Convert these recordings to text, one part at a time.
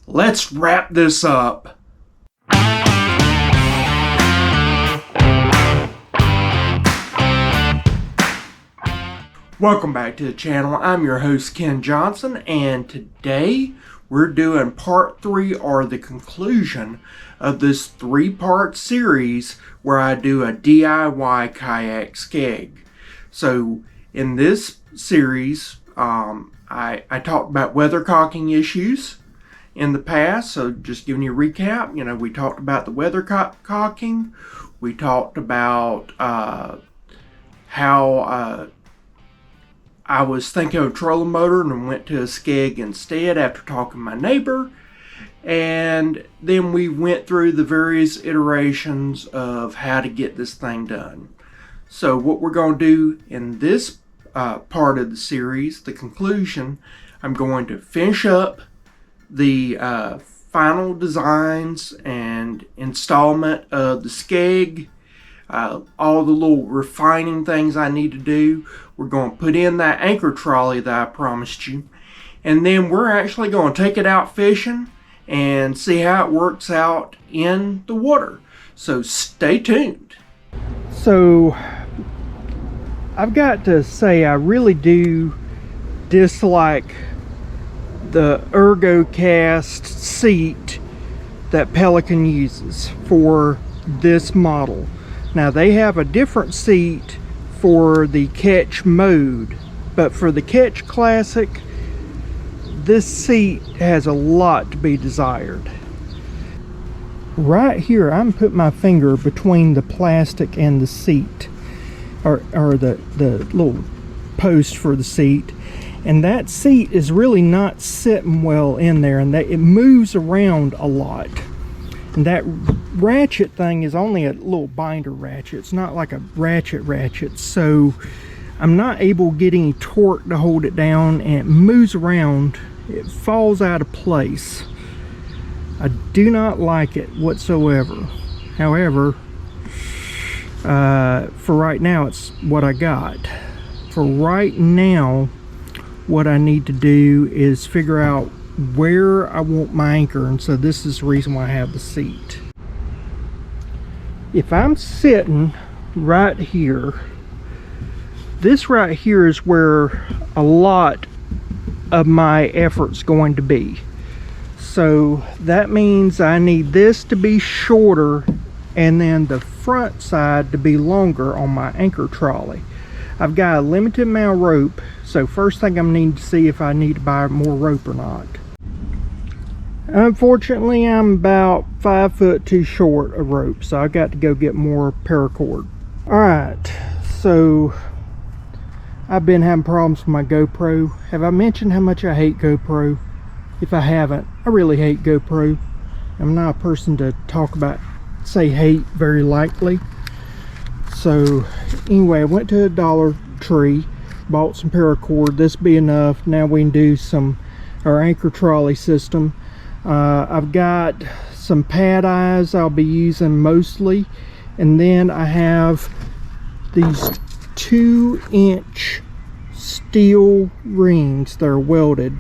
Let's wrap this up. Welcome back to the channel. I'm your host Ken Johnson, and today we're doing part 3, or the conclusion of this 3-part series where I do a DIY Kayak Skeg. So in this series, I talked about weathercocking issues in the past. So just giving you a recap, we talked about the weathercocking. We talked about how I was thinking of a trolling motor and went to a Skeg instead after talking to my neighbor. And then we went through the various iterations of how to get this thing done. So what we're going to do in this part of the series, the conclusion, I'm going to finish up the final designs and installment of the Skeg, all the little refining things I need to do. We're going to put in that anchor trolley that I promised you, and then we're actually going to take it out fishing and see how it works out in the water. So stay tuned. So I've got to say, I really do dislike the ErgoCast seat that Pelican uses for this model. Now they have a different seat for the Catch mode, but for the Catch Classic, this seat has a lot to be desired. Right here, I'm putting my finger between the plastic and the seat, or the little post for the seat, and that seat is really not sitting well in there, and that it moves around a lot. And that ratchet thing is only a little binder ratchet. It's not like a ratchet, so I'm not able to get any torque to hold it down, and it moves around. It falls out of place. I do not like it whatsoever. However, for right now, it's what I got. For right now, what I need to do is figure out where I want my anchor, and so this is the reason why I have the seat. If I'm sitting right here, this right here is where a lot of my effort's going to be. So that means I need this to be shorter and then the front side to be longer on my anchor trolley. I've got a limited amount of rope, so first thing I'm needing to see if I need to buy more rope or not. Unfortunately, I'm about 5 foot too short of rope, so I got to go get more paracord. Alright, so I've been having problems with my GoPro. Have I mentioned how much I hate GoPro? If I haven't, I really hate GoPro. I'm not a person to say hate very lightly. So anyway, I went to a Dollar Tree, bought some paracord. This be enough. Now we can do our anchor trolley system. I've got some pad eyes I'll be using mostly, and then I have these 2-inch steel rings that are welded,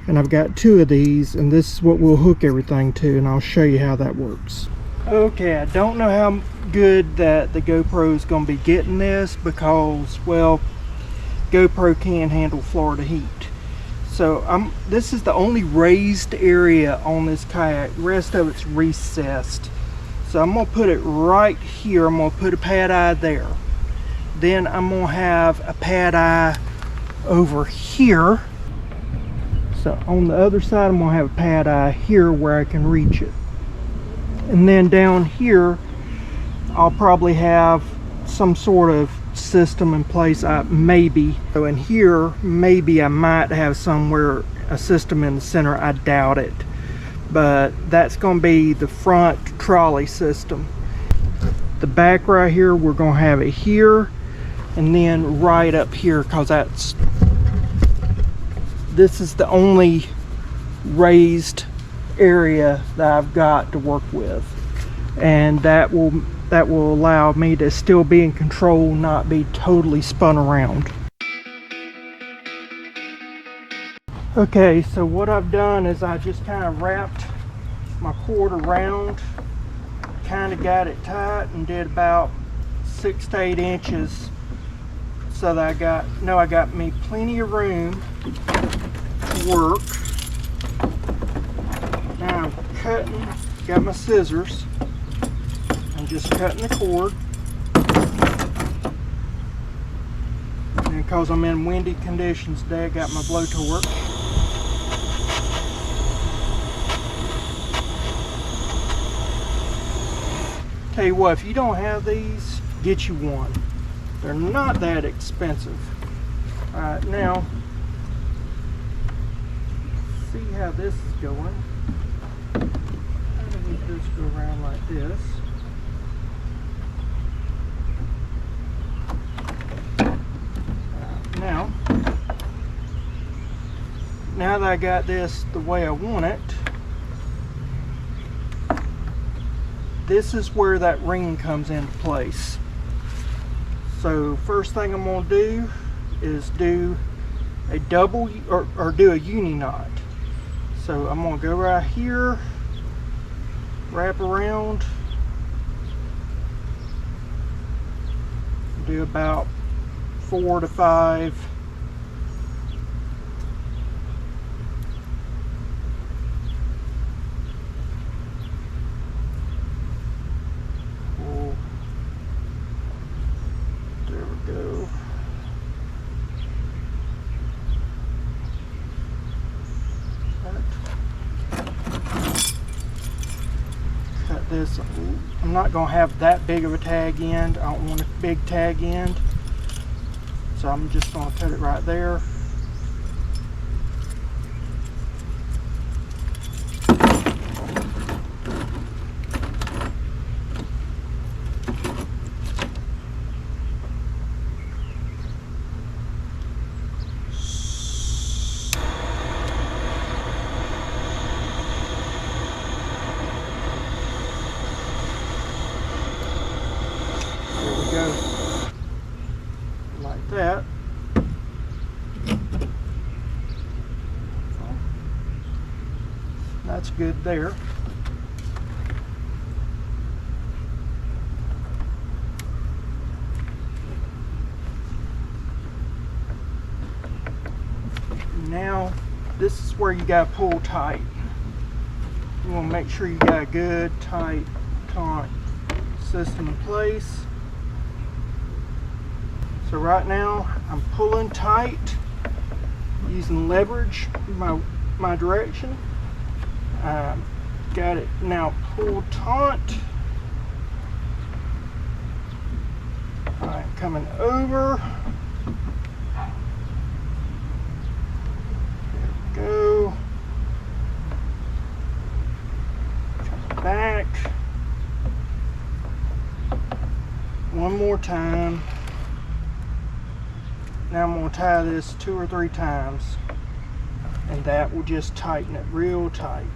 and I've got 2 of these, and this is what we'll hook everything to, and I'll show you how that works. Okay, I don't know how good that the GoPro is going to be getting this, because, well, GoPro can't handle Florida heat. So this is the only raised area on this kayak. The rest of it's recessed. So I'm going to put it right here. I'm going to put a pad eye there. Then I'm going to have a pad eye over here. So on the other side, I'm going to have a pad eye here where I can reach it. And then down here, I'll probably have some sort of system in place, maybe. So in here, maybe I might have somewhere a system in the center. I doubt it, but that's going to be the front trolley system. The back right here, we're going to have it here, and then right up here, because this is the only raised area that I've got to work with, and that will allow me to still be in control, not be totally spun around. Okay, so what I've done is I just kind of wrapped my cord around, kind of got it tight, and did about 6 to 8 inches so that I got me plenty of room to work. Now I'm cutting, got my scissors, I'm just cutting the cord. And because I'm in windy conditions today, I got my blowtorch. Tell you what, if you don't have these, get you one. They're not that expensive. Alright, now, see how this is going. How do we just go around like this? Now that I got this the way I want it, this is where that ring comes into place. So first thing I'm going to do is do a double or do a uni knot. So I'm going to go right here, wrap around, do about 4 to 5. There we go. Cut this. I'm not going to have that big of a tag end. I don't want a big tag end. So I'm just going to cut it right there. Like that. That's good there. Now this is where you got to pull tight. You want to make sure you got a good tight taut system in place. So right now I'm pulling tight, using leverage my direction. Got it now pulled taut. Alright, coming over. There we go. Coming back. One more time. Now I'm going to tie this 2 or 3 times, and that will just tighten it real tight.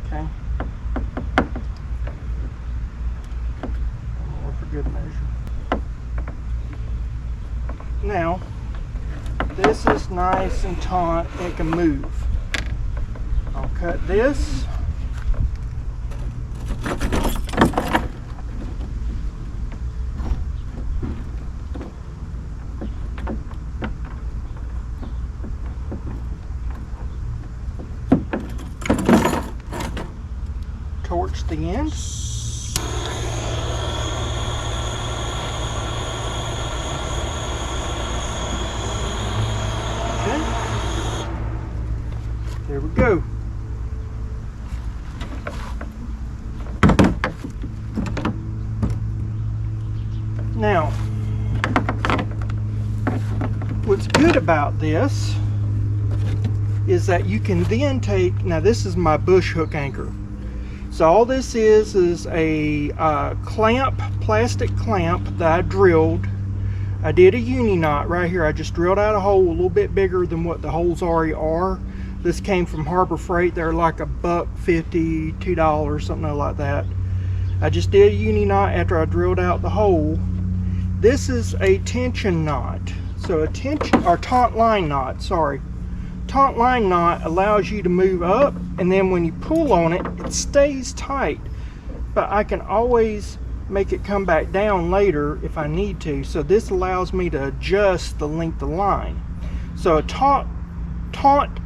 Okay. One more for good measure. Now, this is nice and taut, it can move. I'll cut this. Torch the end. Okay. There we go. Now, what's good about this is that you can then take, now this is my bush hook anchor. So all this is a clamp, plastic clamp that I drilled. I did a uni knot right here. I just drilled out a hole a little bit bigger than what the holes already are. This came from Harbor Freight. They're like $1.50, $2, something like that. I just did a uni knot after I drilled out the hole. This is a tension knot. So a tension, or taut line knot, sorry. Taut line knot allows you to move up, and then when you pull on it, it stays tight. But I can always make it come back down later if I need to. So this allows me to adjust the length of line. So a taut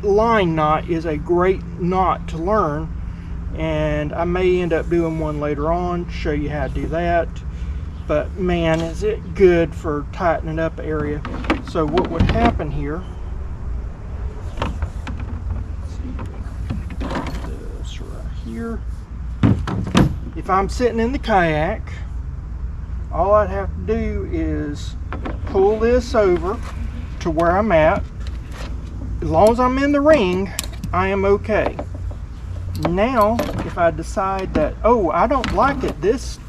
line knot is a great knot to learn, and I may end up doing one later on to show you how to do that. But man, is it good for tightening up area. So what would happen here, this right here, if I'm sitting in the kayak, all I'd have to do is pull this over to where I'm at. As long as I'm in the ring, I am okay. Now, if I decide that, oh, I don't like it this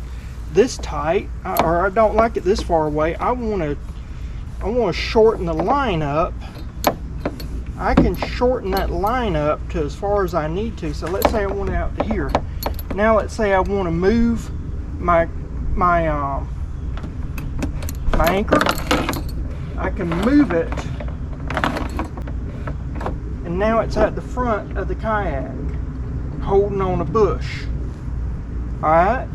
tight, or I don't like it this far away, I want to shorten the line up, I can shorten that line up to as far as I need to. So let's say I want it out to here. Now let's say I want to move my anchor. I can move it, and now it's at the front of the kayak, holding on a bush. Alright?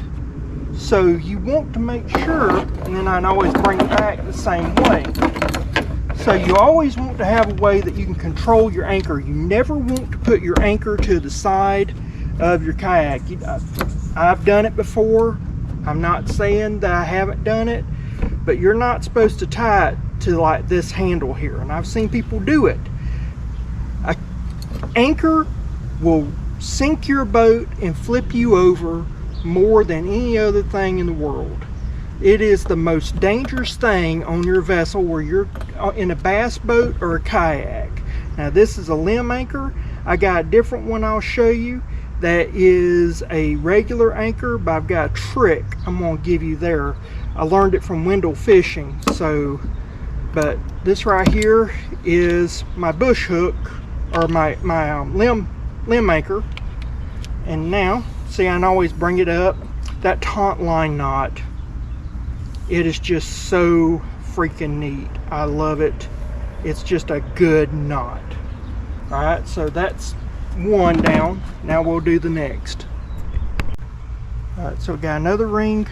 So you want to make sure, and then I can always bring it back the same way. So you always want to have a way that you can control your anchor. You never want to put your anchor to the side of your kayak. I've done it before. I'm not saying that I haven't done it, but you're not supposed to tie it to like this handle here. And I've seen people do it. An anchor will sink your boat and flip you over more than any other thing in the world. It is the most dangerous thing on your vessel, where you're in a bass boat or a kayak. Now this is a limb anchor. I got a different one I'll show you that is a regular anchor, but I've got a trick I'm going to give you there. I learned it from window fishing. So, but this right here is my bush hook, or my limb anchor. And now, see, I can always bring it up. That taut line knot, it is just so freaking neat. I love it. It's just a good knot. Alright, so that's one down. Now we'll do the next. Alright, so we got another ring.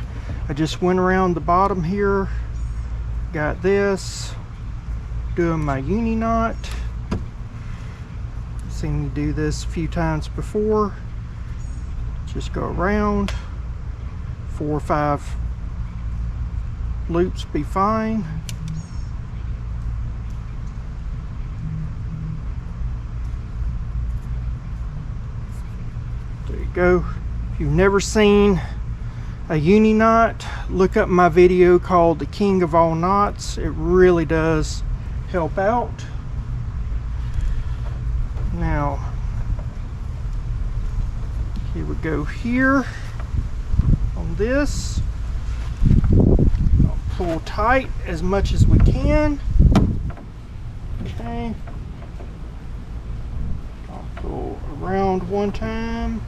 I just went around the bottom here. Got this. Doing my uni knot. Seen me do this a few times before. Just go around. 4 or 5 loops be fine. There you go. If you've never seen a uni knot, look up my video called The King of All Knots. It really does help out. Now, here we go here on this. I'll pull tight as much as we can. Okay. I'll pull around one time.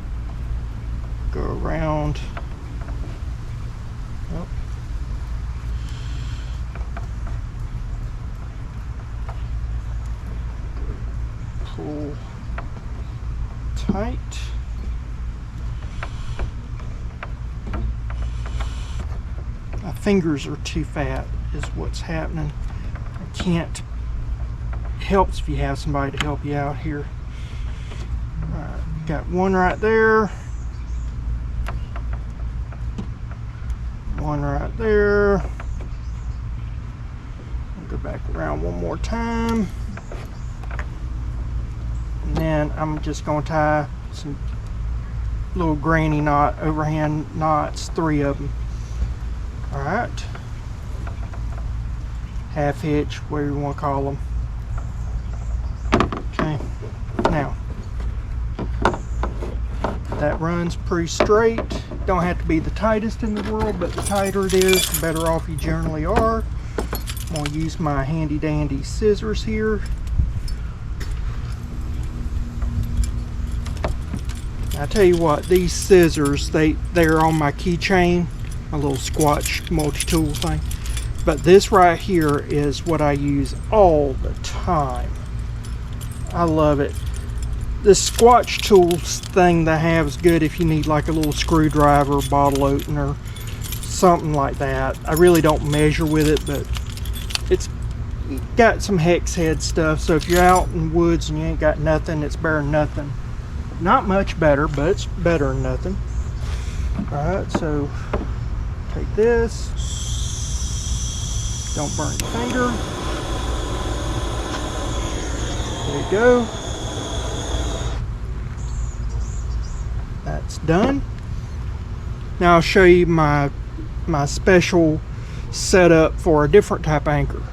Go around. Oh. Pull tight. My fingers are too fat is what's happening. I can't. It helps if you have somebody to help you out here. Alright, got one right there. One right there. I'll go back around one more time. And then I'm just going to tie some little granny knot, overhand knots, 3 of them. Alright. Half hitch, whatever you want to call them. Okay. Now, that runs pretty straight. Don't have to be the tightest in the world, but the tighter it is, the better off you generally are. I'm going to use my handy dandy scissors here. I tell you what, these scissors, they're on my keychain, my little Squatch multi-tool thing. But this right here is what I use all the time. I love it. This Squatch tools thing they have is good if you need like a little screwdriver, bottle opener, something like that. I really don't measure with it, but it's got some hex head stuff. So if you're out in the woods and you ain't got nothing, it's better than nothing. Not much better, but it's better than nothing. Alright, so take this. Don't burn your finger. There you go. That's done. Now I'll show you my special setup for a different type of anchor.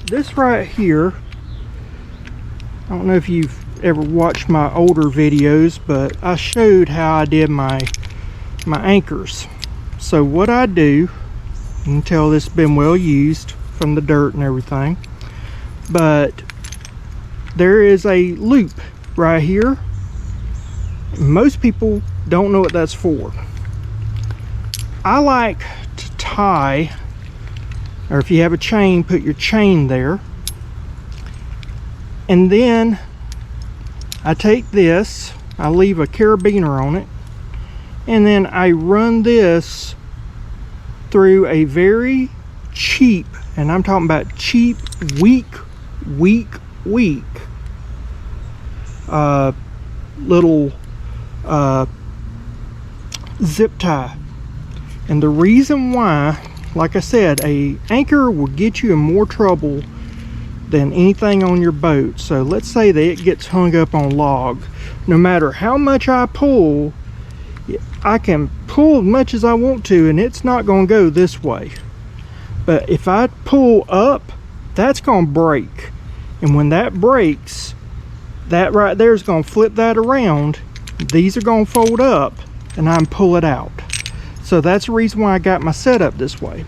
This right here, I don't know if you've ever watched my older videos, but I showed how I did my anchors. So what I do, you can tell this has been well used from the dirt and everything, but there is a loop right here. Most people don't know what that's for. I like to tie, or if you have a chain, put your chain there, and then I take this, I leave a carabiner on it, and then I run this through a very cheap, and I'm talking about cheap, weak little zip tie. And the reason why, like I said, a anchor will get you in more trouble than anything on your boat. So let's say that it gets hung up on log. No matter how much I pull, I can pull as much as I want to and it's not going to go this way. But if I pull up, that's going to break. And when that breaks, that right there is going to flip that around. These are going to fold up and I'm pull it out. So that's the reason why I got my setup this way.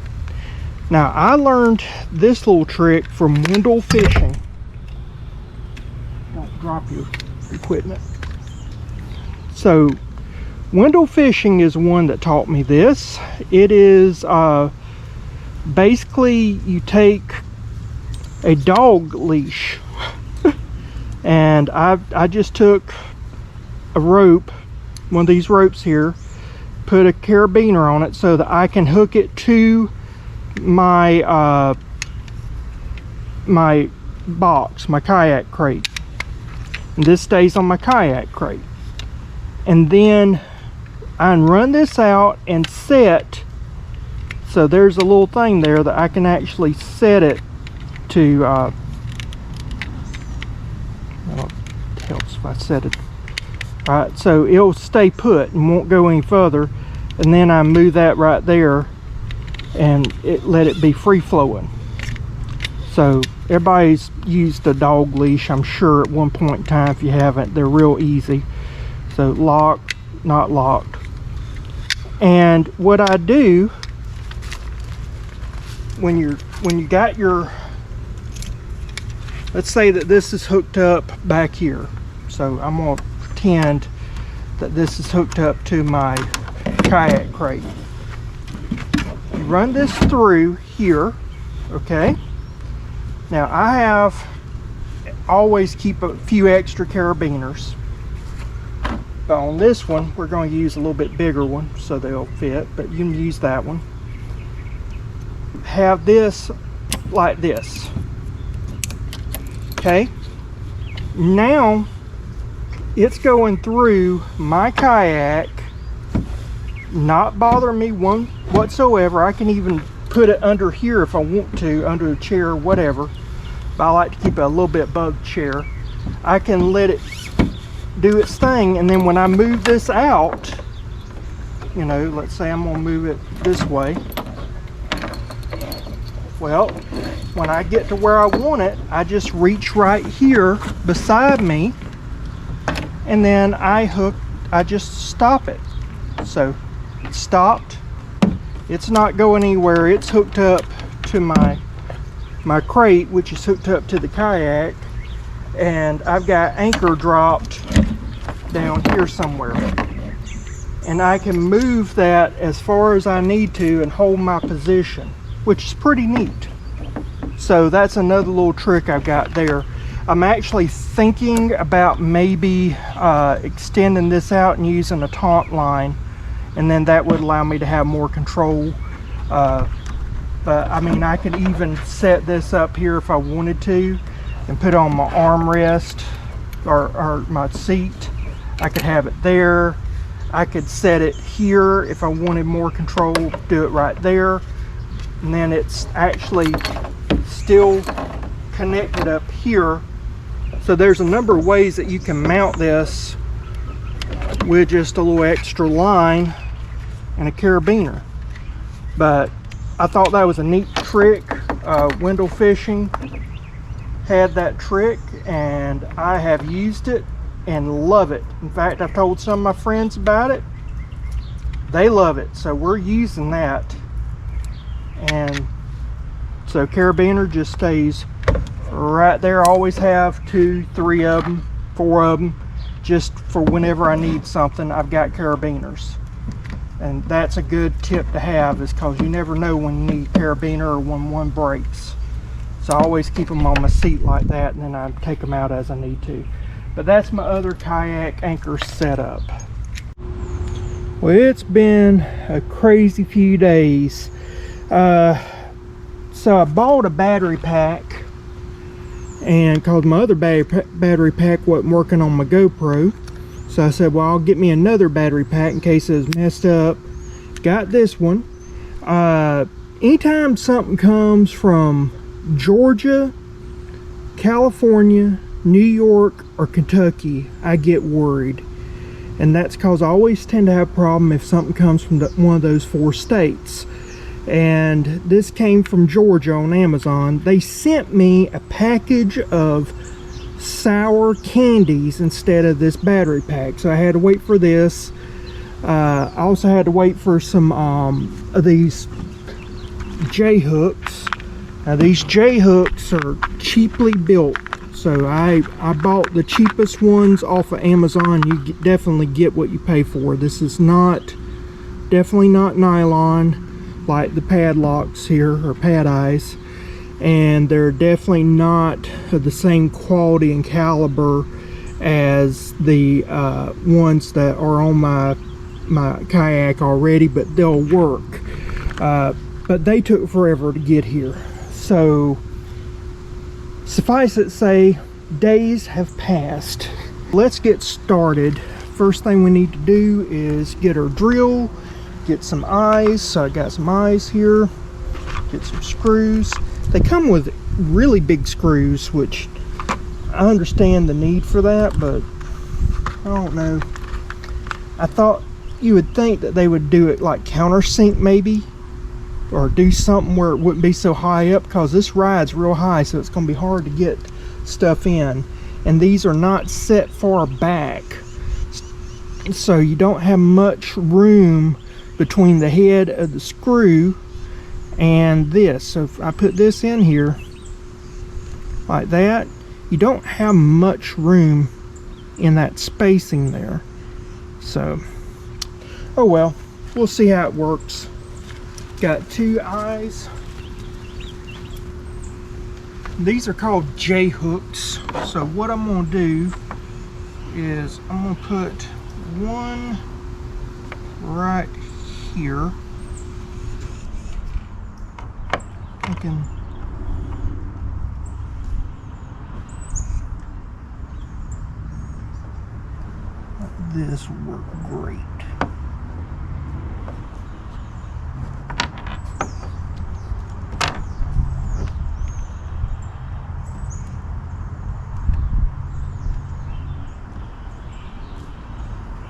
Now I learned this little trick from Wendell Fishing. Don't drop your equipment. So Wendell Fishing is one that taught me this. It is basically you take a dog leash and I just took a rope, one of these ropes here, put a carabiner on it so that I can hook it to my my box, my kayak crate, and this stays on my kayak crate. And then I run this out and set, so there's a little thing there that I can actually set it to well, it helps if I set it. Alright, so it'll stay put and won't go any further, and then I move that right there and let it be free flowing. So everybody's used a dog leash, I'm sure, at one point in time. If you haven't, they're real easy. So locked, not locked. And what I do when you got your, let's say that this is hooked up back here. So I'm gonna pretend that this is hooked up to my kayak crate. You run this through here, okay? Now I always keep a few extra carabiners, but on this one we're going to use a little bit bigger one so they'll fit, but you can use that one. Have this like this, okay? Now it's going through my kayak, not bothering me one whatsoever. I can even put it under here if I want to, under the chair or whatever, but I like to keep it a little bit above the chair. I can let it do its thing, and then when I move this out, you know, let's say I'm gonna move it this way. Well, when I get to where I want it, I just reach right here beside me, and then I just stop it. So it's stopped. It's not going anywhere. It's hooked up to my crate, which is hooked up to the kayak, and I've got anchor dropped down here somewhere. And I can move that as far as I need to and hold my position, which is pretty neat. So that's another little trick I've got there. I'm actually thinking about maybe extending this out and using a taunt line, and then that would allow me to have more control. But I mean, I could even set this up here if I wanted to and put on my armrest or my seat. I could have it there. I could set it here if I wanted more control, do it right there. And then it's actually still connected up here. So there's a number of ways that you can mount this with just a little extra line and a carabiner. But I thought that was a neat trick. Window fishing had that trick, and I have used it and love it. In fact, I've told some of my friends about it. They love it, so we're using that. And so carabiner just stays right there. I always have 2, 3 of them, 4 of them, just for whenever I need something. I've got carabiners, and that's a good tip to have, is because you never know when you need carabiner or when one breaks. So I always keep them on my seat like that, and then I take them out as I need to. But that's my other kayak anchor setup. Well, it's been a crazy few days. So I bought a battery pack, and cause my other battery pack wasn't working on my GoPro, so I said, well, I'll get me another battery pack in case it was messed up. Got this one. Anytime something comes from Georgia, California, New York, or Kentucky, I get worried. And that's because I always tend to have a problem if something comes from one of those 4 states. And this came from Georgia on Amazon. They sent me a package of sour candies instead of this battery pack, so I had to wait for this. I also had to wait for some of these J hooks. Now these J hooks are cheaply built, so I bought the cheapest ones off of Amazon. You definitely get what you pay for. This is definitely not nylon like the padlocks here, or pad eyes, and they're definitely not of the same quality and caliber as the ones that are on my kayak already, but they'll work. But they took forever to get here. So suffice it to say, days have passed. Let's get started. First thing we need to do is get our drill, get some eyes. So I got some eyes here, get some screws. They come with really big screws, which I understand the need for that, but I don't know. I thought you would think that they would do it like countersink maybe, or do something where it wouldn't be so high up, because this ride's real high, so it's going to be hard to get stuff in. And these are not set far back, so you don't have much room between the head of the screw and this. So if I put this in here like that, you don't have much room in that spacing there. So, oh well, we'll see how it works. Got 2 eyes. These are called J hooks. So what I'm going to do is I'm going to put one right here. Thinking this will work great.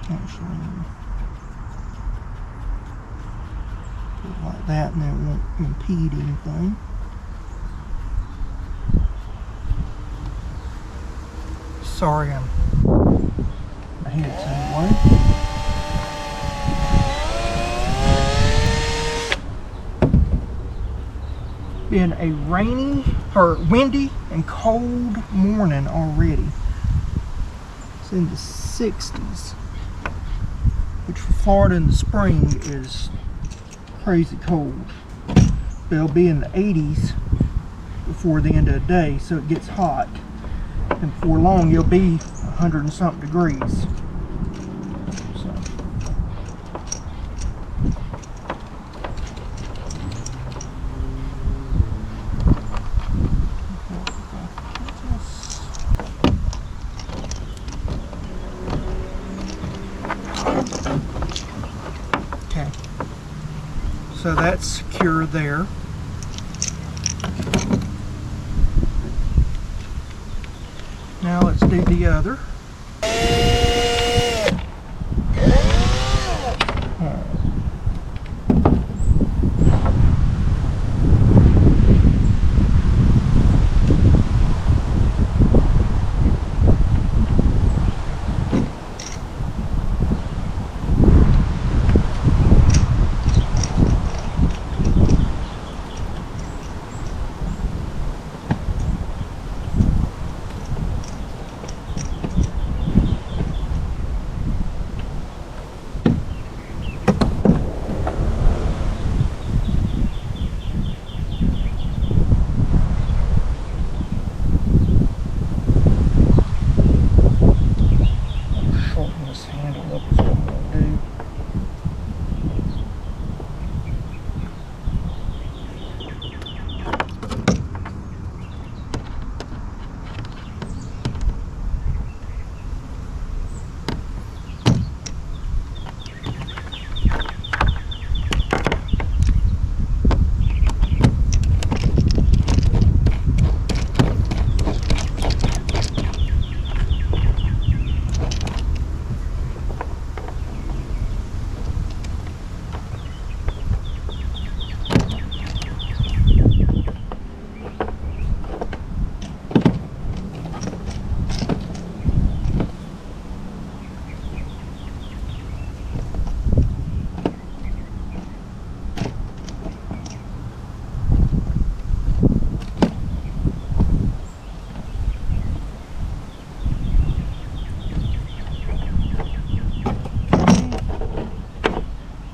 Actually, put it like that, and it won't impede anything. Sorry, my head's in the way. Been a rainy or windy and cold morning already. It's in the 60s, which for Florida in the spring is crazy cold. But it'll be in the 80s before the end of the day, so it gets hot. And before long, you'll be 100 and something degrees. So. Okay. So that's secure there. Now let's do the other.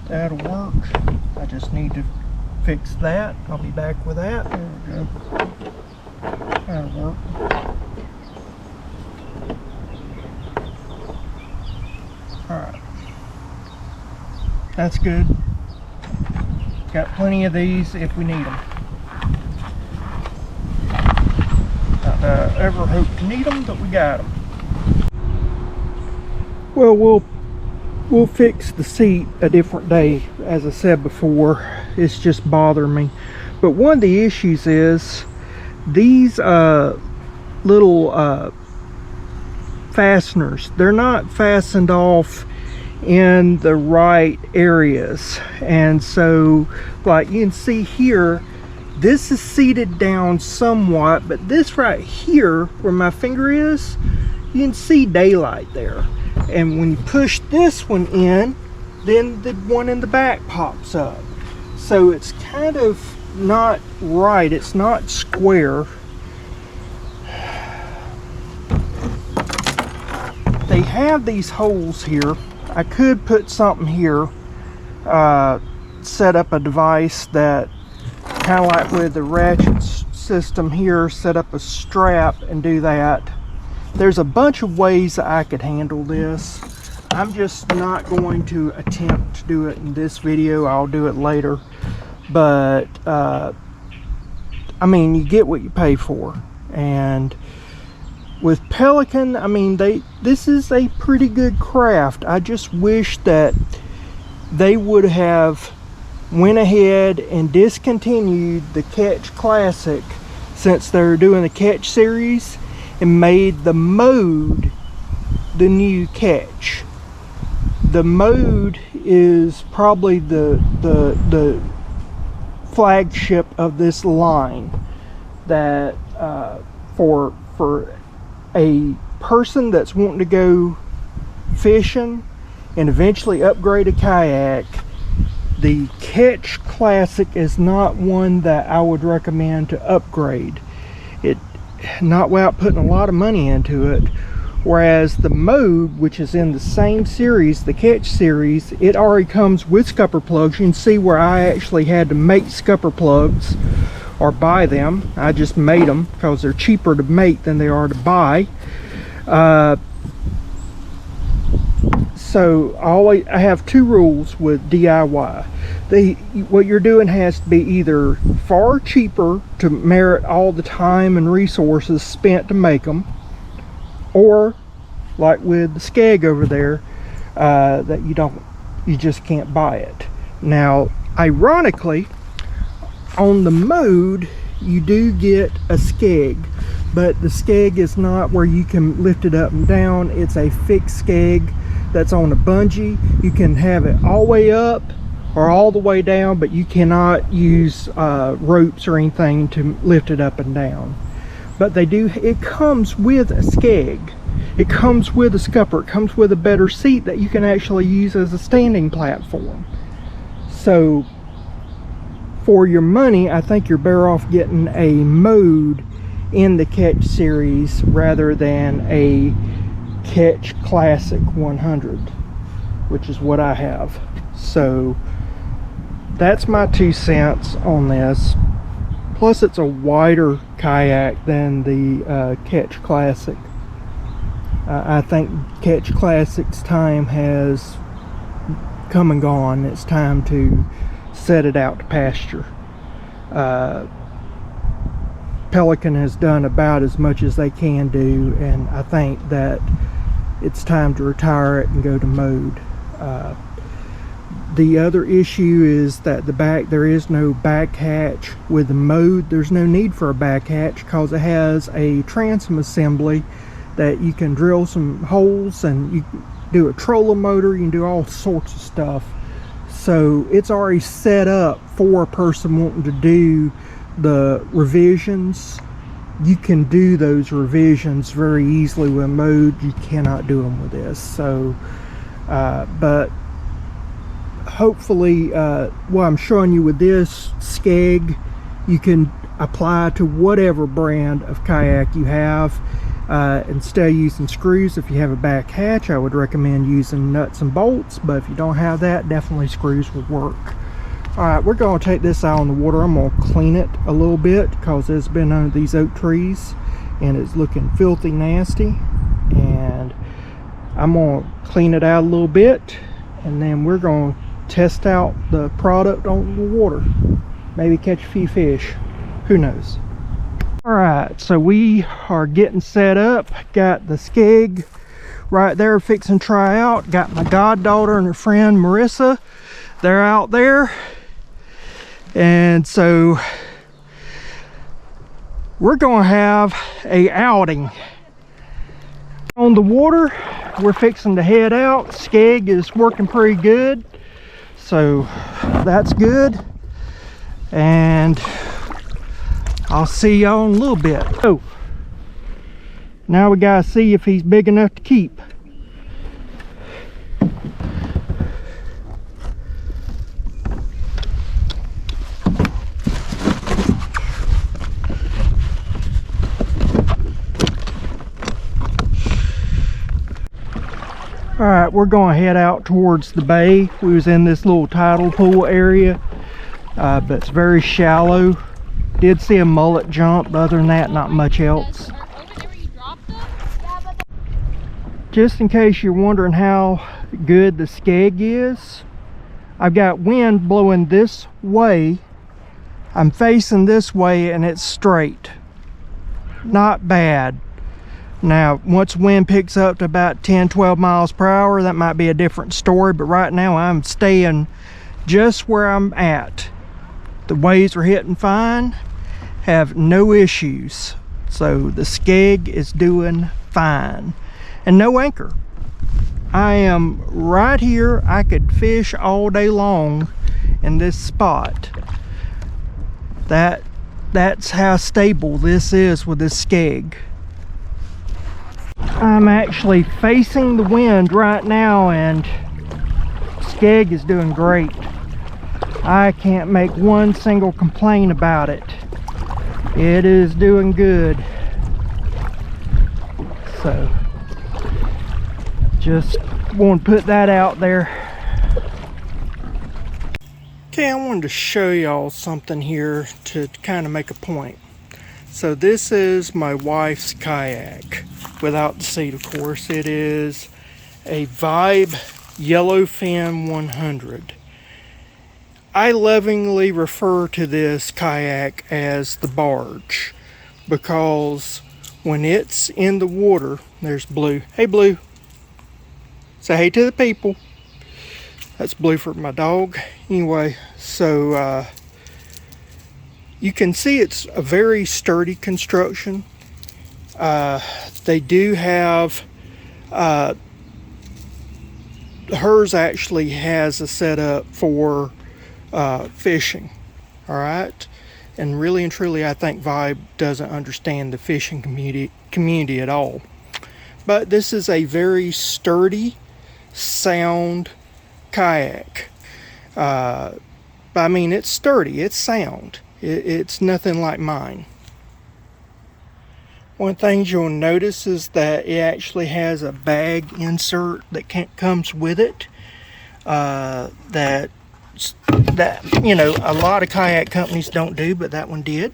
That'll work. I just need to fix that. I'll be back with that. There we go. That'll work. Alright. That's good. Got plenty of these if we need them. Not ever hope to need them, but we got them. Well, we'll fix the seat a different day. As I said before, it's just bothering me. But one of the issues is these little fasteners, they're not fastened off in the right areas. And so, like you can see here, this is seated down somewhat, but this right here where my finger is, you can see daylight there. And when you push this one in, then the one in the back pops up. So it's kind of not right. It's not square. They have these holes here. I could put something here, set up a device that, kind of like with the ratchet system here, set up a strap and do that. There's a bunch of ways that I could handle this. I'm just not going to attempt to do it in this video. I'll do it later. But, I mean, you get what you pay for. And with Pelican, I mean, this is a pretty good craft. I just wish that they would have went ahead and discontinued the Catch Classic, since they're doing the Catch series, and made the Mode the new Catch. The Mode is probably the flagship of this line, that for a person that's wanting to go fishing and eventually upgrade a kayak, the Catch Classic is not one that I would recommend to upgrade. Not without putting a lot of money into it, Whereas the Mode, which is in the same series, the Ketch series, it already comes with scupper plugs. You can see where I actually had to make scupper plugs or buy them. I just made them because they're cheaper to make than they are to buy. So I have two rules with DIY. What you're doing has to be either far cheaper to merit all the time and resources spent to make them, or like with the Skeg over there, that you just can't buy it. Now, ironically, on the Mode, you do get a Skeg, but the Skeg is not where you can lift it up and down. It's a fixed Skeg that's on a bungee. You can have it all the way up or all the way down, but you cannot use ropes or anything to lift it up and down. But it comes with a Skeg. It comes with a scupper. It comes with a better seat that you can actually use as a standing platform. So for your money, I think you're better off getting a Mode in the Ketch series rather than a Ketch Classic 100, which is what I have. So that's my 2 cents on this. Plus it's a wider kayak than the Ketch Classic. I think Ketch Classic's time has come and gone. It's time to set it out to pasture. Pelican has done about as much as they can do, and I think that it's time to retire it and go to Mode. The other issue is that there is no back hatch. With the Mode, there's no need for a back hatch because it has a transom assembly that you can drill some holes, and you can do a trolling motor, you can do all sorts of stuff. So it's already set up for a person wanting to do the revisions. You can do those revisions very easily with Mode. You cannot do them with this. So but hopefully what I'm showing you with this Skeg, you can apply to whatever brand of kayak you have. Instead of using screws, if you have a back hatch, I would recommend using nuts and bolts, but if you don't have that, definitely screws would work. Alright, we're going to take this out on the water. I'm going to clean it a little bit because it's been under these oak trees and it's looking filthy nasty, and I'm going to clean it out a little bit, and then we're going to test out the product on the water, maybe catch a few fish, who knows. Alright, so we are getting set up. Got the Skeg right there fixing to try out. Got my goddaughter and her friend Marissa, they're out there. And so we're gonna have a outing on the water. We're fixing to head out. Skeg is working pretty good, so that's good. And I'll see y'all in a little bit. So now we gotta see if he's big enough to keep. Alright, we're going to head out towards the bay. We was in this little tidal pool area, but it's very shallow. Did see a mullet jump, but other than that, not much else. Just in case you're wondering how good the Skeg is, I've got wind blowing this way. I'm facing this way and it's straight. Not bad. Now, once wind picks up to about 10-12 miles per hour, that might be a different story, but right now I'm staying just where I'm at. The waves are hitting fine, have no issues. So the Skeg is doing fine. And no anchor. I am right here. I could fish all day long in this spot. That's how stable this is with this Skeg. I'm actually facing the wind right now, and Skeg is doing great. I can't make one single complaint about it. It is doing good. So Just want to put that out there. Okay, I wanted to show y'all something here to kind of make a point. So this is my wife's kayak, without the seat, of course. It is a Vibe Yellowfin 100. I lovingly refer to this kayak as the barge, because when it's in the water, there's Blue. Hey Blue, say hey to the people. That's Blue for my dog. Anyway, so you can see it's a very sturdy construction. They do have, hers actually has a setup for fishing. All right. And really and truly, I think Vibe doesn't understand the fishing community at all. But this is a very sturdy, sound kayak. I mean, it's sturdy, it's sound. It's nothing like mine. One thing you'll notice is that it actually has a bag insert that comes with it. That you know, a lot of kayak companies don't do, but that one did.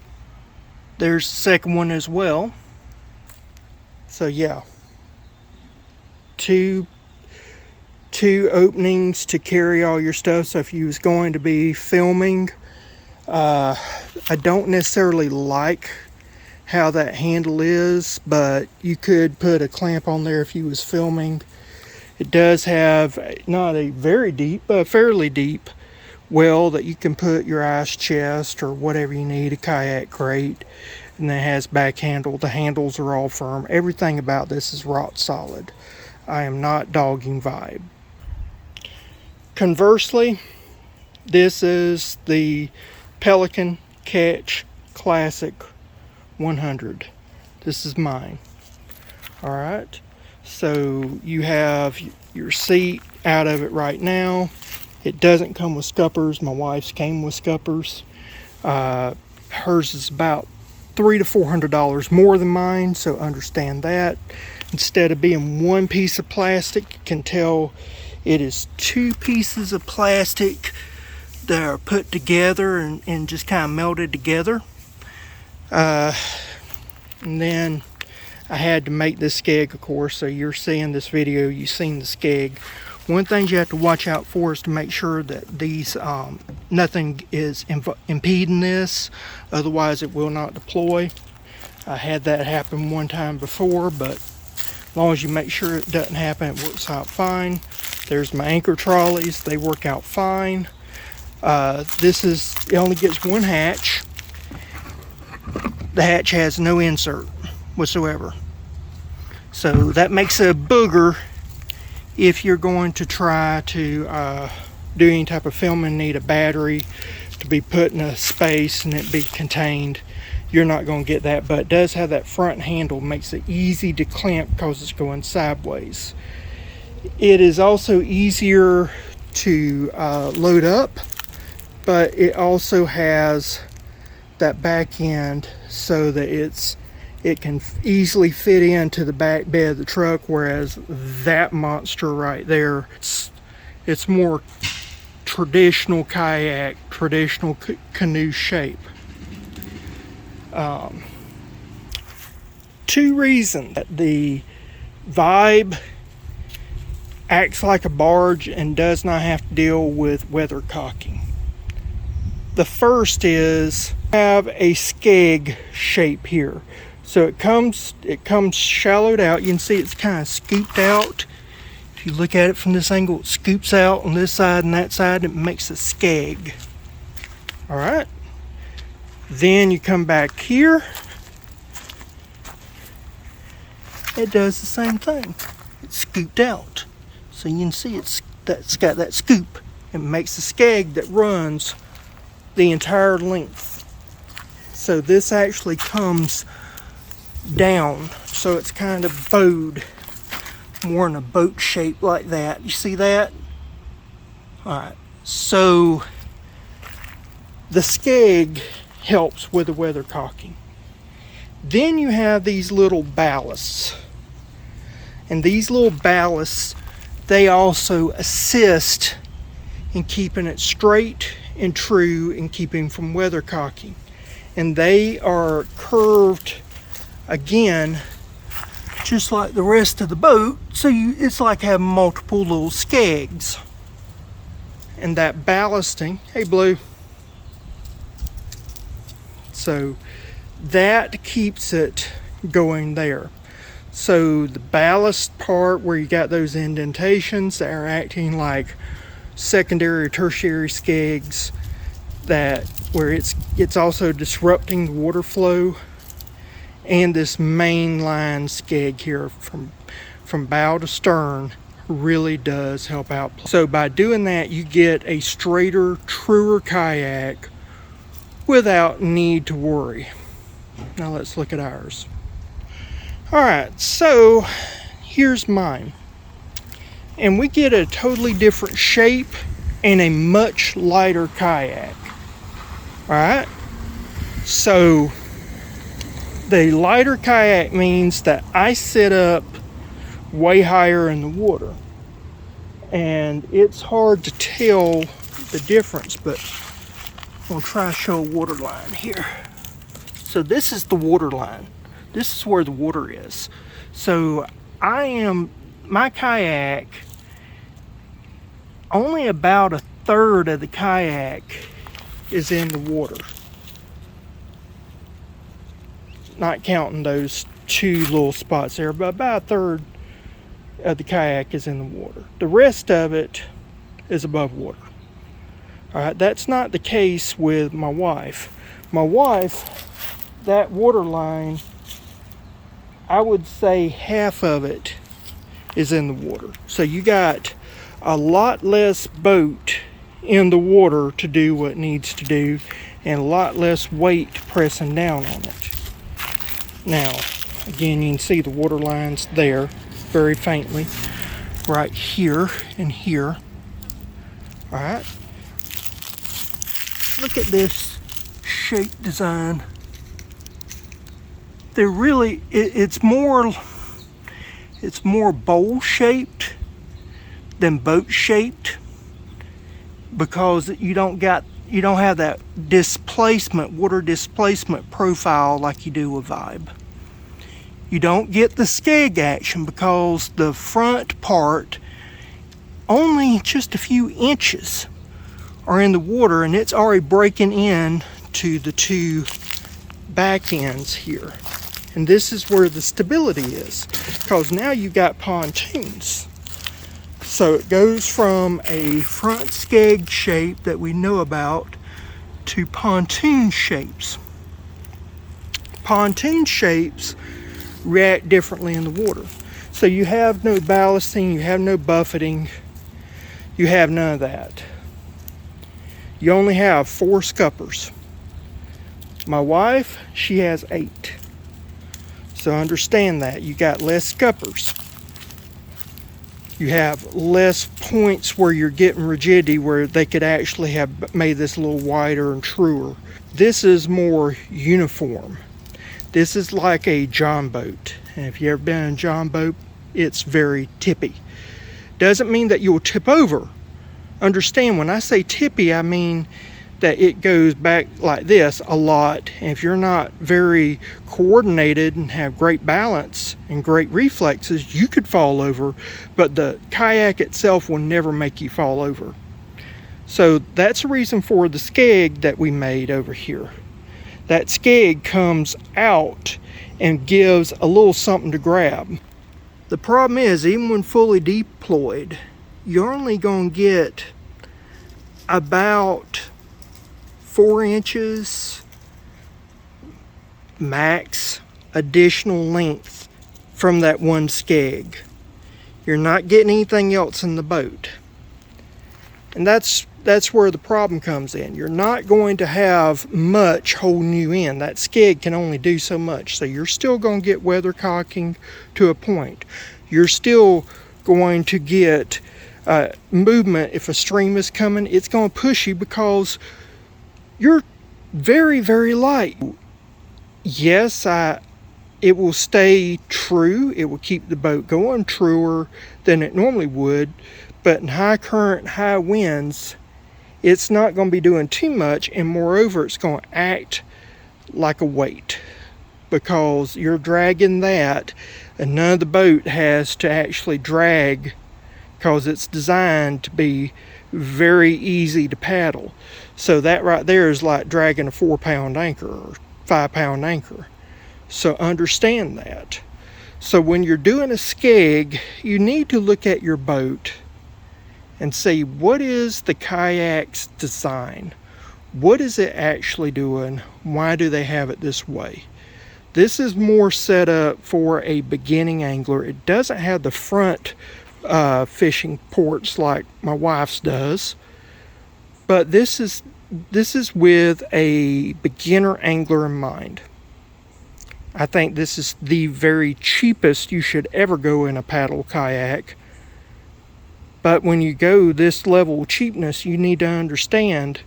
There's the second one as well. So yeah, two openings to carry all your stuff. So if you was going to be filming, I don't necessarily like how that handle is, but you could put a clamp on there if you was filming. It does have not a very deep, but fairly deep well that you can put your ice chest or whatever you need, a kayak crate, and it has back handle. The handles are all firm. Everything about this is rock solid. I am not dogging Vibe. Conversely, this is the Pelican Catch Classic 100. This is mine. All right, so you have your seat out of it right now. It doesn't come with scuppers. My wife's came with scuppers. Hers is about $300 to $400 more than mine, so understand that. Instead of being one piece of plastic, you can tell it is two pieces of plastic that are put together and just kind of melted together. And then I had to make this skeg, of course, so you're seeing this video, you've seen the skeg. One thing you have to watch out for is to make sure that these nothing is impeding this, otherwise it will not deploy. I had that happen one time before, but as long as you make sure it doesn't happen, it works out fine. There's my anchor trolleys, they work out fine. It only gets one hatch. The hatch has no insert whatsoever, so that makes a booger if you're going to try to do any type of filming, need a battery to be put in a space and it be contained. You're not going to get that, but it does have that front handle, makes it easy to clamp because it's going sideways. It is also easier to load up, but it also has that back end so that it can easily fit into the back bed of the truck, whereas that monster right there, it's more traditional kayak, traditional canoe shape. Two reasons that the Vibe acts like a barge and does not have to deal with weathercocking. The first is have a skeg shape here. So it comes shallowed out. You can see it's kind of scooped out. If you look at it from this angle, it scoops out on this side and that side. It makes a skeg. All right. Then you come back here. It does the same thing. It's scooped out. So you can see it's got that scoop. It makes a skeg that runs the entire length. So this actually comes down, so it's kind of bowed, more in a boat shape like that. You see that? Alright, so the skeg helps with the weathercocking. Then you have these little ballasts, and these little ballasts they also assist in keeping it straight and true and keeping from weathercocking. And they are curved again, just like the rest of the boat. So it's like having multiple little skegs. And that ballasting, hey Blue. So that keeps it going there. So the ballast part where you got those indentations that are acting like secondary or tertiary skegs, that where it's also disrupting the water flow, and this main line skeg here from bow to stern really does help out. So by doing that, you get a straighter, truer kayak without need to worry. Now let's look at ours. All right, so here's mine. And we get a totally different shape and a much lighter kayak. All right, so the lighter kayak means that I sit up way higher in the water. And it's hard to tell the difference, but I'm gonna try to show a water line here. So this is the water line. This is where the water is. So my kayak, only about a third of the kayak is in the water. Not counting those two little spots there, but about a third of the kayak is in the water. The rest of it is above water. All right, that's not the case with my wife. My wife, that water line, I would say half of it is in the water. So you got a lot less boat in the water to do what it needs to do, and a lot less weight pressing down on it. Now, again, you can see the water lines there very faintly, right here and here. All right. Look at this shape design. They're really, it's more bowl shaped than boat shaped, because you don't have that displacement, water displacement profile like you do with Vibe. You don't get the skeg action because the front part, only just a few inches are in the water, and it's already breaking in to the two back ends here. And this is where the stability is, because now you've got pontoons. So it goes from a front skeg shape that we know about to pontoon shapes. Pontoon shapes react differently in the water. So you have no ballasting, you have no buffeting, you have none of that. You only have 4 scuppers. My wife, she has 8. So understand that. You got less scuppers. You have less points where you're getting rigidity, where they could actually have made this a little wider and truer. This is more uniform. This is like a john boat. And if you've ever been in a john boat, it's very tippy. Doesn't mean that you'll tip over. Understand, when I say tippy, I mean that it goes back like this a lot. And if you're not very coordinated and have great balance and great reflexes, you could fall over, but the kayak itself will never make you fall over. So that's the reason for the skeg that we made over here. That skeg comes out and gives a little something to grab. The problem is, even when fully deployed, you're only going to get about 4 inches max additional length from that one skeg. You're not getting anything else in the boat. And that's where the problem comes in. You're not going to have much holding you in. That skeg can only do so much. So you're still going to get weathercocking to a point. You're still going to get movement. If a stream is coming, it's going to push you because you're very, very light. Yes, I it will stay true. It will keep the boat going truer than it normally would. But in high current, high winds, it's not going to be doing too much, and moreover, it's going to act like a weight because you're dragging that, and none of the boat has to actually drag because it's designed to be very easy to paddle. So that right there is like dragging a 4-pound anchor or 5-pound anchor. So understand that. So when you're doing a skeg, you need to look at your boat and see, what is the kayak's design? What is it actually doing? Why do they have it this way? This is more set up for a beginning angler. It doesn't have the front fishing ports like my wife's does, but this is with a beginner angler in mind. I think this is the very cheapest you should ever go in a paddle kayak. But when you go this level of cheapness, you need to understand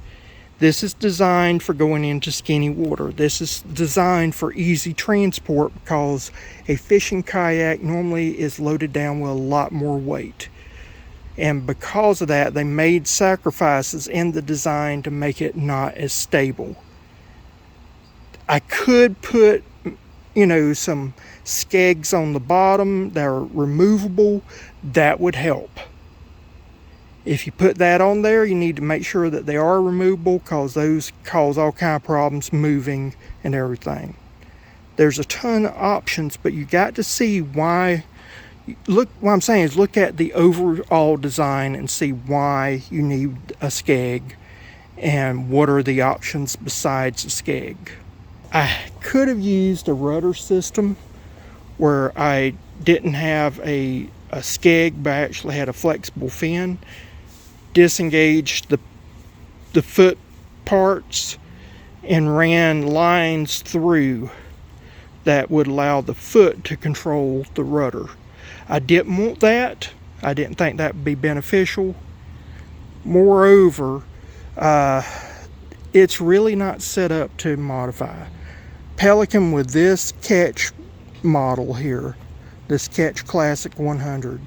this is designed for going into skinny water. This is designed for easy transport because a fishing kayak normally is loaded down with a lot more weight. And because of that, they made sacrifices in the design to make it not as stable. I could put, some skegs on the bottom that are removable. That would help. If you put that on there, you need to make sure that they are removable because those cause all kind of problems moving and everything. There's a ton of options, but you got to see why. Look, what I'm saying is look at the overall design and see why you need a skeg and what are the options besides a skeg. I could have used a rudder system where I didn't have a skeg but I actually had a flexible fin. Disengaged the foot parts and ran lines through that would allow the foot to control the rudder. I didn't want that. I didn't think that would be beneficial. Moreover, it's really not set up to modify. Pelican with this Catch model here, this Catch Classic 100,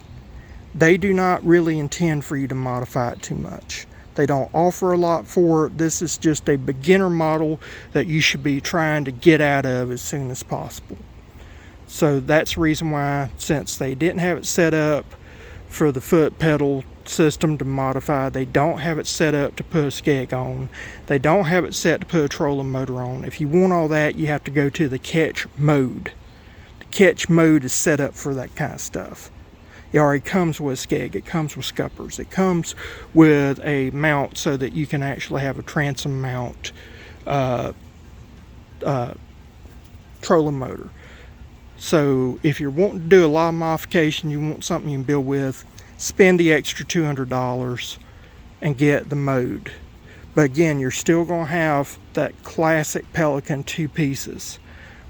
they do not really intend for you to modify it too much. They don't offer a lot for it. This is just a beginner model that you should be trying to get out of as soon as possible. So that's the reason why, since they didn't have it set up for the foot pedal system to modify, they don't have it set up to put a skeg on. They don't have it set to put a trolling motor on. If you want all that, you have to go to the Catch mode. The Catch mode is set up for that kind of stuff. It already comes with a skeg, it comes with scuppers, it comes with a mount so that you can actually have a transom mount trolling motor. So if you're wanting to do a lot of modification, you want something you can build with, spend the extra $200 and get the mode. But again, you're still going to have that classic Pelican 2 pieces.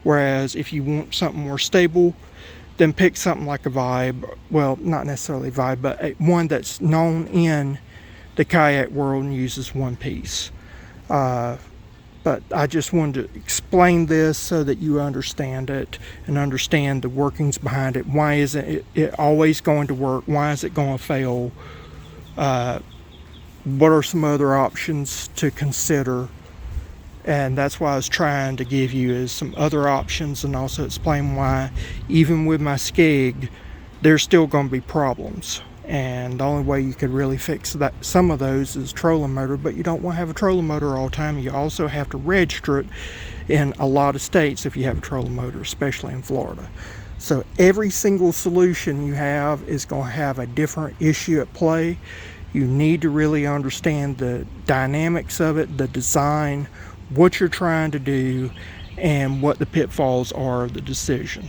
Whereas if you want something more stable, then pick something like a Vibe. Well, not necessarily Vibe, but one that's known in the kayak world and uses one piece. But I just wanted to explain this so that you understand it and understand the workings behind it. Why isn't it always going to work? Why is it going to fail? What are some other options to consider? And that's why I was trying to give you is some other options and also explain why even with my skeg, there's still going to be problems. And the only way you could really fix that, some of those, is trolling motor, but you don't want to have a trolling motor all the time. You also have to register it in a lot of states if you have a trolling motor, especially in Florida. So every single solution you have is going to have a different issue at play. You need to really understand the dynamics of it, the design, what you're trying to do, and what the pitfalls are of the decision.